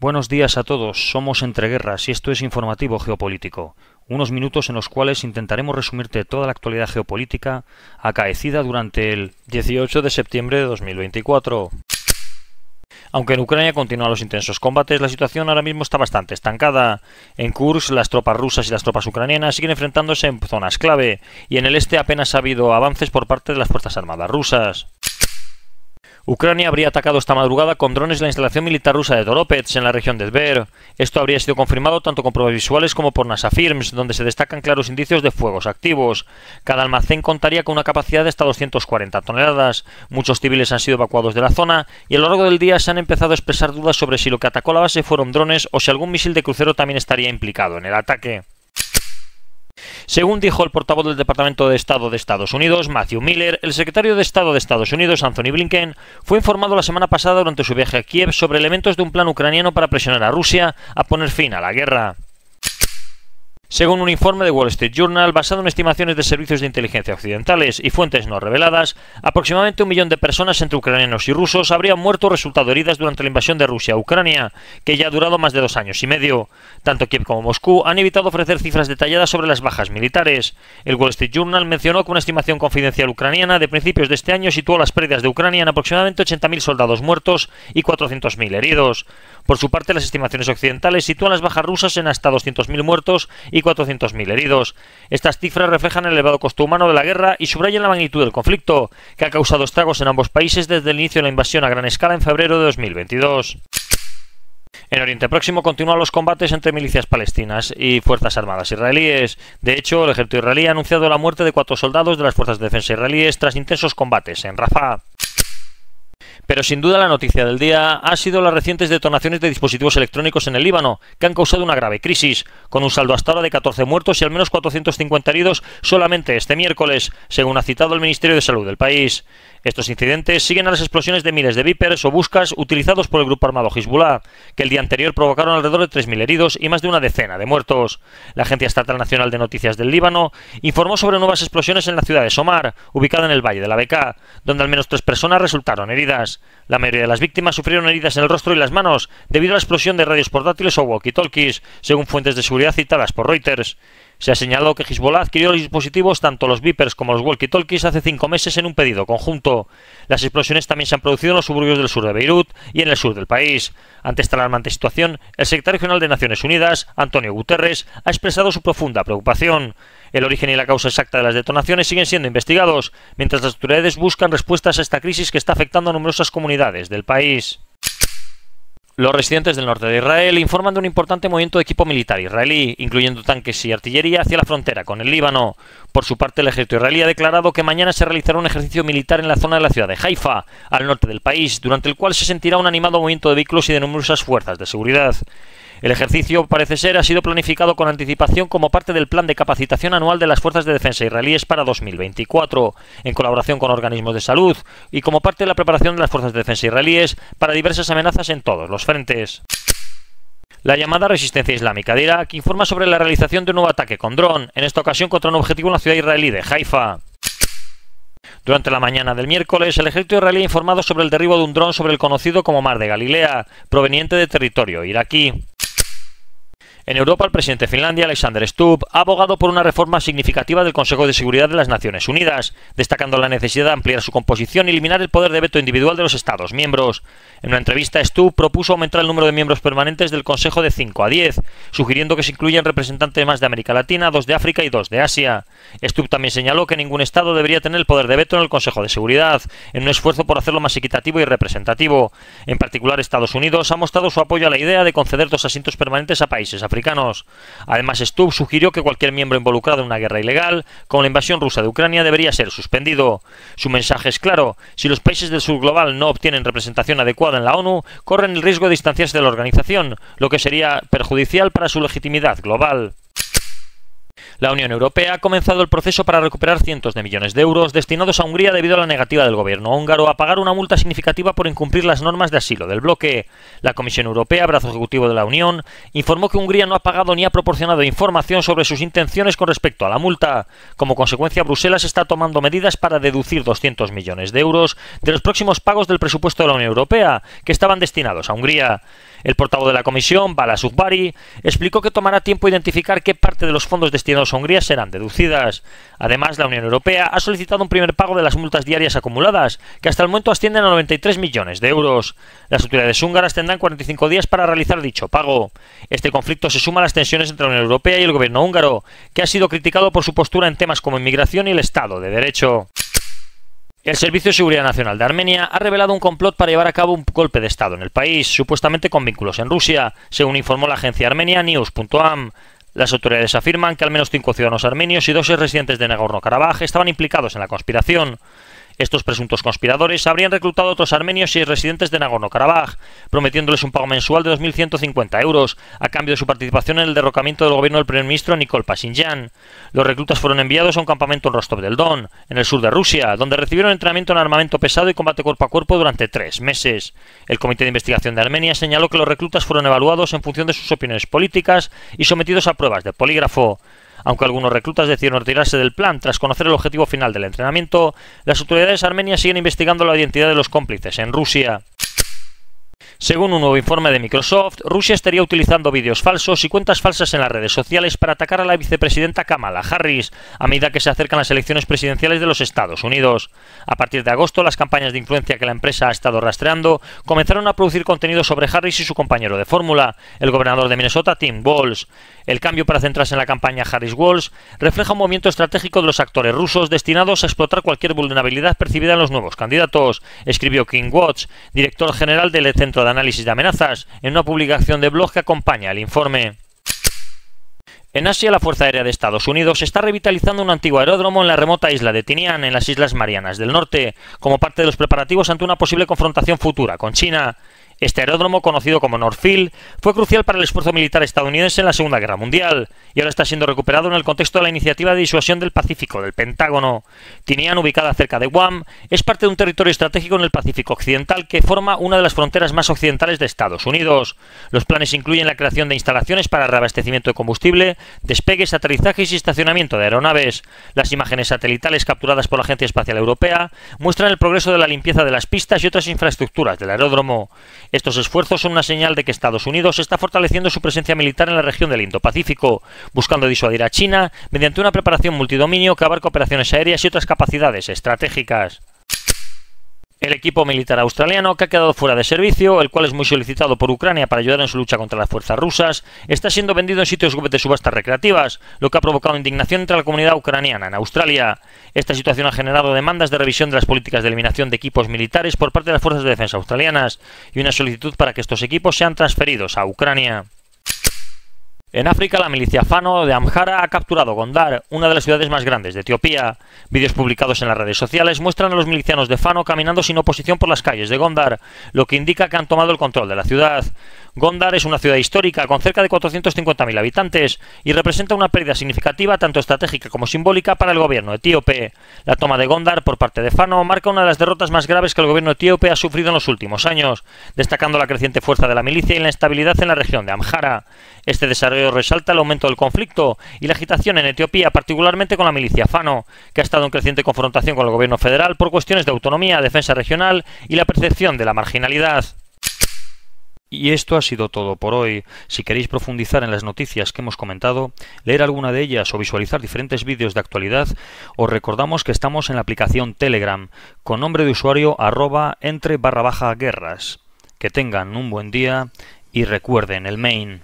Buenos días a todos, somos Entreguerras y esto es Informativo Geopolítico, unos minutos en los cuales intentaremos resumirte toda la actualidad geopolítica acaecida durante el 18 de septiembre de 2024. Aunque en Ucrania continúan los intensos combates, la situación ahora mismo está bastante estancada. En Kursk, las tropas rusas y las tropas ucranianas siguen enfrentándose en zonas clave, y en el este apenas ha habido avances por parte de las Fuerzas Armadas rusas. Ucrania habría atacado esta madrugada con drones la instalación militar rusa de Toropets en la región de Tver. Esto habría sido confirmado tanto con pruebas visuales como por NASA Firms, donde se destacan claros indicios de fuegos activos. Cada almacén contaría con una capacidad de hasta 240 toneladas. Muchos civiles han sido evacuados de la zona y a lo largo del día se han empezado a expresar dudas sobre si lo que atacó la base fueron drones o si algún misil de crucero también estaría implicado en el ataque. Según dijo el portavoz del Departamento de Estado de Estados Unidos, Matthew Miller, el secretario de Estado de Estados Unidos, Anthony Blinken, fue informado la semana pasada durante su viaje a Kiev sobre elementos de un plan ucraniano para presionar a Rusia a poner fin a la guerra. Según un informe de Wall Street Journal, basado en estimaciones de servicios de inteligencia occidentales y fuentes no reveladas, aproximadamente 1 millón de personas entre ucranianos y rusos habrían muerto o resultado heridas durante la invasión de Rusia a Ucrania, que ya ha durado más de 2 años y medio. Tanto Kiev como Moscú han evitado ofrecer cifras detalladas sobre las bajas militares. El Wall Street Journal mencionó que una estimación confidencial ucraniana de principios de este año situó las pérdidas de Ucrania en aproximadamente 80.000 soldados muertos y 400.000 heridos. Por su parte, las estimaciones occidentales sitúan las bajas rusas en hasta 200.000 muertos y 400.000 heridos. Estas cifras reflejan el elevado costo humano de la guerra y subrayan la magnitud del conflicto, que ha causado estragos en ambos países desde el inicio de la invasión a gran escala en febrero de 2022. En Oriente Próximo continúan los combates entre milicias palestinas y fuerzas armadas israelíes. De hecho, el ejército israelí ha anunciado la muerte de 4 soldados de las fuerzas de defensa israelíes tras intensos combates en Rafah. Pero sin duda la noticia del día ha sido las recientes detonaciones de dispositivos electrónicos en el Líbano, que han causado una grave crisis, con un saldo hasta ahora de 14 muertos y al menos 450 heridos solamente este miércoles, según ha citado el Ministerio de Salud del país. Estos incidentes siguen a las explosiones de miles de Vipers o Buscas utilizados por el grupo armado Hezbollah, que el día anterior provocaron alrededor de 3.000 heridos y más de una decena de muertos. La Agencia Estatal Nacional de Noticias del Líbano informó sobre nuevas explosiones en la ciudad de Somar, ubicada en el Valle de la Bekaa, donde al menos 3 personas resultaron heridas. La mayoría de las víctimas sufrieron heridas en el rostro y las manos debido a la explosión de radios portátiles o walkie-talkies, según fuentes de seguridad citadas por Reuters. Se ha señalado que Hezbollah adquirió los dispositivos, tanto los Vipers como los walkie-talkies, hace 5 meses en un pedido conjunto. Las explosiones también se han producido en los suburbios del sur de Beirut y en el sur del país. Ante esta alarmante situación, el secretario general de Naciones Unidas, Antonio Guterres, ha expresado su profunda preocupación. El origen y la causa exacta de las detonaciones siguen siendo investigados, mientras las autoridades buscan respuestas a esta crisis que está afectando a numerosas comunidades del país. Los residentes del norte de Israel informan de un importante movimiento de equipo militar israelí, incluyendo tanques y artillería, hacia la frontera con el Líbano. Por su parte, el ejército israelí ha declarado que mañana se realizará un ejercicio militar en la zona de la ciudad de Haifa, al norte del país, durante el cual se sentirá un animado movimiento de vehículos y de numerosas fuerzas de seguridad. El ejercicio, parece ser, ha sido planificado con anticipación como parte del plan de capacitación anual de las fuerzas de defensa israelíes para 2024, en colaboración con organismos de salud, y como parte de la preparación de las fuerzas de defensa israelíes para diversas amenazas en todos los frentes. La llamada Resistencia Islámica de Irak informa sobre la realización de un nuevo ataque con dron, en esta ocasión contra un objetivo en la ciudad israelí de Haifa. Durante la mañana del miércoles, el ejército israelí ha informado sobre el derribo de un dron sobre el conocido como Mar de Galilea, proveniente de territorio iraquí. En Europa, el presidente de Finlandia, Alexander Stubb, ha abogado por una reforma significativa del Consejo de Seguridad de las Naciones Unidas, destacando la necesidad de ampliar su composición y eliminar el poder de veto individual de los Estados miembros. En una entrevista, Stubb propuso aumentar el número de miembros permanentes del Consejo de 5 a 10, sugiriendo que se incluyan representantes más de América Latina, 2 de África y 2 de Asia. Stubb también señaló que ningún Estado debería tener el poder de veto en el Consejo de Seguridad, en un esfuerzo por hacerlo más equitativo y representativo. En particular, Estados Unidos ha mostrado su apoyo a la idea de conceder 2 asientos permanentes a países africanos. Además, Stubb sugirió que cualquier miembro involucrado en una guerra ilegal, como la invasión rusa de Ucrania, debería ser suspendido. Su mensaje es claro: si los países del sur global no obtienen representación adecuada en la ONU, corren el riesgo de distanciarse de la organización, lo que sería perjudicial para su legitimidad global. La Unión Europea ha comenzado el proceso para recuperar cientos de millones de euros destinados a Hungría debido a la negativa del gobierno húngaro a pagar una multa significativa por incumplir las normas de asilo del bloque. La Comisión Europea, brazo ejecutivo de la Unión, informó que Hungría no ha pagado ni ha proporcionado información sobre sus intenciones con respecto a la multa. Como consecuencia, Bruselas está tomando medidas para deducir 200 millones de euros de los próximos pagos del presupuesto de la Unión Europea, que estaban destinados a Hungría. El portavoz de la Comisión, Bala Sukhbari, explicó que tomará tiempo identificar qué parte de los fondos destinados a Hungría serán deducidas. Además, la Unión Europea ha solicitado un primer pago de las multas diarias acumuladas, que hasta el momento ascienden a 93 millones de euros. Las autoridades húngaras tendrán 45 días para realizar dicho pago. Este conflicto se suma a las tensiones entre la Unión Europea y el gobierno húngaro, que ha sido criticado por su postura en temas como inmigración y el Estado de Derecho. El Servicio de Seguridad Nacional de Armenia ha revelado un complot para llevar a cabo un golpe de Estado en el país, supuestamente con vínculos en Rusia, según informó la agencia armenia News.am. Las autoridades afirman que al menos 5 ciudadanos armenios y 2 residentes de Nagorno-Karabaj estaban implicados en la conspiración. Estos presuntos conspiradores habrían reclutado a otros armenios y residentes de Nagorno-Karabaj, prometiéndoles un pago mensual de 2.150 euros, a cambio de su participación en el derrocamiento del gobierno del primer ministro Nikol Pashinyan. Los reclutas fueron enviados a un campamento en Rostov del Don, en el sur de Rusia, donde recibieron entrenamiento en armamento pesado y combate cuerpo a cuerpo durante 3 meses. El Comité de Investigación de Armenia señaló que los reclutas fueron evaluados en función de sus opiniones políticas y sometidos a pruebas de polígrafo. Aunque algunos reclutas decidieron retirarse del plan tras conocer el objetivo final del entrenamiento, las autoridades armenias siguen investigando la identidad de los cómplices en Rusia. Según un nuevo informe de Microsoft, Rusia estaría utilizando vídeos falsos y cuentas falsas en las redes sociales para atacar a la vicepresidenta Kamala Harris, a medida que se acercan las elecciones presidenciales de los Estados Unidos. A partir de agosto, las campañas de influencia que la empresa ha estado rastreando comenzaron a producir contenido sobre Harris y su compañero de fórmula, el gobernador de Minnesota, Tim Walz. El cambio para centrarse en la campaña Harris-Walz refleja un movimiento estratégico de los actores rusos destinados a explotar cualquier vulnerabilidad percibida en los nuevos candidatos, escribió King Watts, director general del Centro de Análisis de Amenazas, en una publicación de blog que acompaña el informe. En Asia, la Fuerza Aérea de Estados Unidos está revitalizando un antiguo aeródromo en la remota isla de Tinian, en las Islas Marianas del Norte, como parte de los preparativos ante una posible confrontación futura con China. Este aeródromo, conocido como Northfield, fue crucial para el esfuerzo militar estadounidense en la Segunda Guerra Mundial y ahora está siendo recuperado en el contexto de la Iniciativa de Disuasión del Pacífico del Pentágono. Tinian, ubicada cerca de Guam, es parte de un territorio estratégico en el Pacífico Occidental que forma una de las fronteras más occidentales de Estados Unidos. Los planes incluyen la creación de instalaciones para reabastecimiento de combustible, despegues, aterrizajes y estacionamiento de aeronaves. Las imágenes satelitales capturadas por la Agencia Espacial Europea muestran el progreso de la limpieza de las pistas y otras infraestructuras del aeródromo. Estos esfuerzos son una señal de que Estados Unidos está fortaleciendo su presencia militar en la región del Indo-Pacífico, buscando disuadir a China mediante una preparación multidominio que abarca operaciones aéreas y otras capacidades estratégicas. El equipo militar australiano, que ha quedado fuera de servicio, el cual es muy solicitado por Ucrania para ayudar en su lucha contra las fuerzas rusas, está siendo vendido en sitios web de subastas recreativas, lo que ha provocado indignación entre la comunidad ucraniana en Australia. Esta situación ha generado demandas de revisión de las políticas de eliminación de equipos militares por parte de las fuerzas de defensa australianas y una solicitud para que estos equipos sean transferidos a Ucrania. En África, la milicia Fano de Amhara ha capturado Gondar, una de las ciudades más grandes de Etiopía. Vídeos publicados en las redes sociales muestran a los milicianos de Fano caminando sin oposición por las calles de Gondar, lo que indica que han tomado el control de la ciudad. Gondar es una ciudad histórica con cerca de 450.000 habitantes y representa una pérdida significativa tanto estratégica como simbólica para el gobierno etíope. La toma de Gondar por parte de Fano marca una de las derrotas más graves que el gobierno etíope ha sufrido en los últimos años, destacando la creciente fuerza de la milicia y la instabilidad en la región de Amhara. Este desarrollo resalta el aumento del conflicto y la agitación en Etiopía, particularmente con la milicia Fano, que ha estado en creciente confrontación con el gobierno federal por cuestiones de autonomía, defensa regional y la percepción de la marginalidad. Y esto ha sido todo por hoy. Si queréis profundizar en las noticias que hemos comentado, leer alguna de ellas o visualizar diferentes vídeos de actualidad, os recordamos que estamos en la aplicación Telegram, con nombre de usuario @entre_guerras. Que tengan un buen día y recuerden el main.